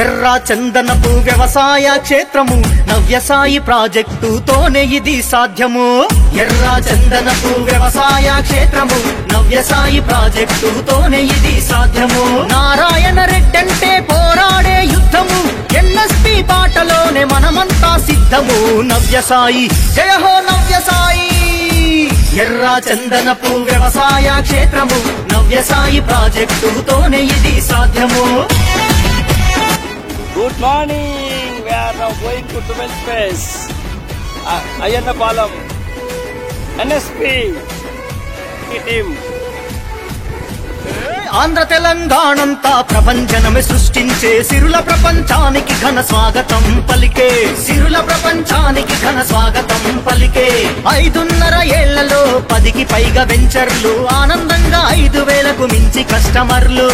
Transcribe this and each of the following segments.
ఎర్ర చందనపు వ్యవసాయ క్షేత్రము నవ్యసాయి ప్రాజెక్టుతోనే ఇది సాధ్యము. ఎర్ర చందనపు వ్యవసాయ క్షేత్రము నవ్యసాయి ప్రాజెక్టుతోనే ఇది సాధ్యము. నారాయణ రెడ్డంటే పోరాడే యుద్ధము, ఎన్ఎస్పి బాటలోనే మనమంతా సిద్ధము. నవ్యసాయి జయ హో నవ్యసాయి. ఎర్ర చందనపు వ్యవసాయ క్షేత్రము నవ్యసాయి ప్రాజెక్టుతోనే ఇది సాధ్యము. Good morning. We are now going to 12th phase. Ayannapalam, NSP team. Andhra తెలంగాణంతా ప్రపంచనమే సృష్టించే సిరుల ప్రపంచానికి ఘన స్వాగతం పలికే. సిరుల ప్రపంచానికి ఘన స్వాగతం పలికే. 5.5 ఏళ్లలో 10కి పైగా వెంచర్లు, ఆనందంగా 5,000కు మించి కస్టమర్లు.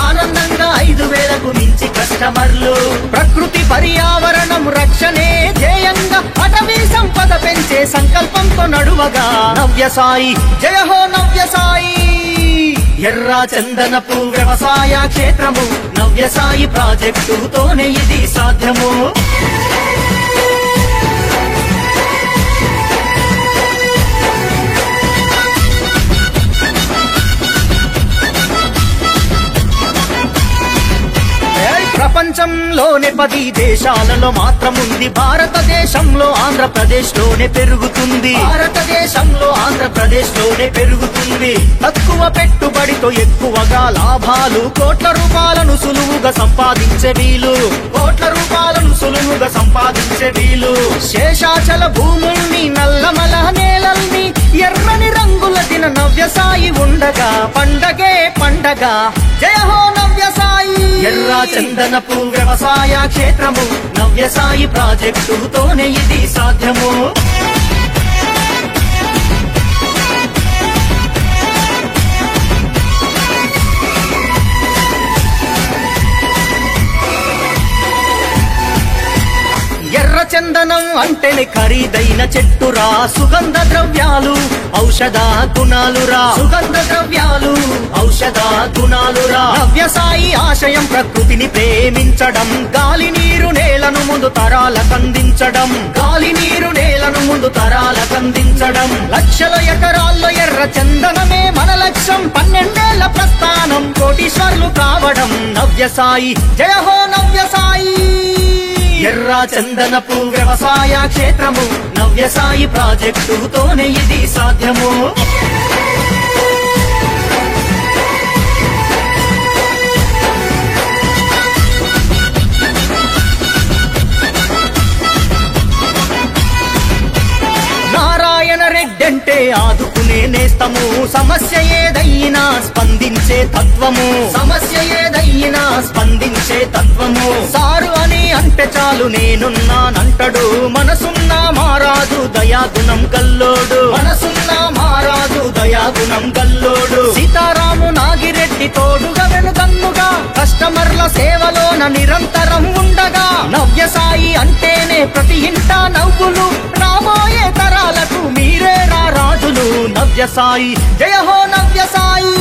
ఆనందంగా 5,000కు మించి కస్టమర్లు. ప్రకృతి పర్యావరణం రక్షణే ధ్యేయంగా అటవీ సంపద పెంచే సంకల్పంతో నడువగా నవ్యసాయి జయ హో నవ్యసాయి. ఎర్ర చందనపు వ్యవసాయ క్షేత్రము నవ్యసాయి ప్రాజెక్టుతోనే ఇది సాధ్యము. ప్రపంచంలోనే 10 దేశాలలో మాత్రముంది, భారతదేశంలో ఆంధ్రప్రదేశ్లోనే పెరుగుతుంది. భారతదేశంలో ఆంధ్రప్రదేశ్లోనే పెరుగుతుంది. తక్కువ పెట్టుబడితో ఎక్కువగా లాభాలు, కోట్ల రూపాయలను సులువుగా సంపాదించే వీలు. కోట్ల రూపాయలను సులువుగా సంపాదించే వీలు. శేషాచల భూముల్ని, నల్లమల నేలల్ని, ఎర్రని రంగుల దిన నవ్యసాయి ఉండగా పండగే పండగ. జయ హో నవ్యసాయి. ఎర్ర చందనపు వ్యవసాయ క్షేత్రము నవ్యసాయి ప్రాజెక్టుతోనే ఇది సాధ్యము. ఎర్ర చందనం అంటేనే ఖరీదైన చెట్టురా, సుగంధ ద్రవ్యాలు ఔషధ గుణాలురా. సుగంధ ద్రవ్యాలు ఔషధ గుణాలురా. నవ్యసాయి ఆశయం ప్రకృతిని ప్రేమించడం, గాలి నీరు నేలను ముందు తరాలకందించడం. గాలి నీరు నేలను ముందు తరాలకందించడం. లక్షల ఎకరాల్లో ఎర్ర చందనమే మన లక్ష్యం. 12 ఏళ్ల ప్రస్థానం, కోటీశ్వర్లు కావడం నవ్యసాయి జయ హో నవ్యసాయి. ఎర్ర చందనపు వ్యవసాయ క్షేత్రము నవ్యసాయి ప్రాజెక్టుతోనే ఇది సాధ్యము. నారాయణ రెడ్డంటే ఆదుకునే నేస్తము, సమస్య ఏదైనా స్పందించే తత్వము. సమస్య ఏదైనా స్పందించే తత్వము. సారు అని అంటే చాలు నేనున్నానంటడు, మనసున్న మారాజు దయాగుణం గల్లోడు. మనసున్న మారాజు దయాగుణం గల్లోడు. సీతారాము నాగిరెడ్డి తోడుగా వెనుకన్నుగా, కస్టమర్ల సేవలోన నిరంతరం ఉండగా. నవ్యసాయి అంటేనే ప్రతి ఇంట నవ్వులు, రాబోయే తరాలకు మీరే రా రాజులు. నవ్యసాయి జయ హో నవ్యసాయి.